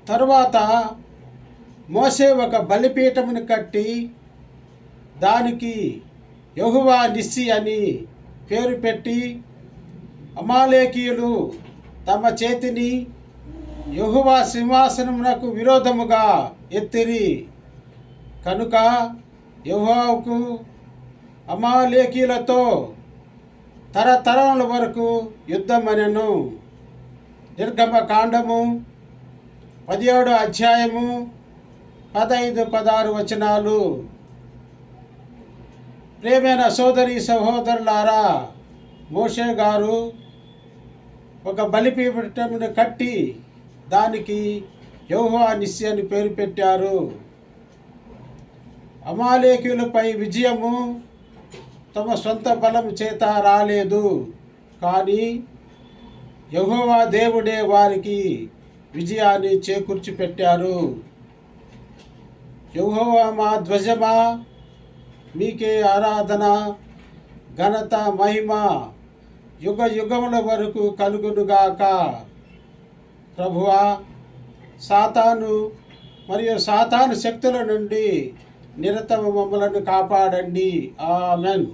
తరువాత మోషే ఒక బలిపీఠమును కట్టి దానికి యెహోవా నిస్సి అని పేరు పెట్టి అమాలేకీయులు తమ చేతిని యెహోవా సింహాసనమునకు విరోధముగా ఎత్తిరి కనుక యెహోవాకు అమాలేకీయులతో తరతరముల వరకు యుద్ధమనెను. నిర్గమకాండము 17వ అధ్యాయము 15-16 వచనాలు. ప్రియమైన సోదరి సహోదరులారా, మోషే గారు ఒక బలిపీఠమును కట్టి దానికి యెహోవా నిస్సి అని పేరు పెట్టారు. అమాలేకీయులపై విజయము తమ సొంత బలం చేత రాలేదు, కానీ యెహోవా దేవుడే వారికి విజయాన్ని చేకూర్చి పెట్టారు. యెహోవా మా ధ్వజమా, మీకే ఆరాధన, ఘనత, మహిమ యుగ యుగముల వరకు కలుగునుగాక. ప్రభువా, సాతాను మరియు సాతాను శక్తుల నుండి నిరతము మమ్మలను కాపాడండి. ఆమెన్.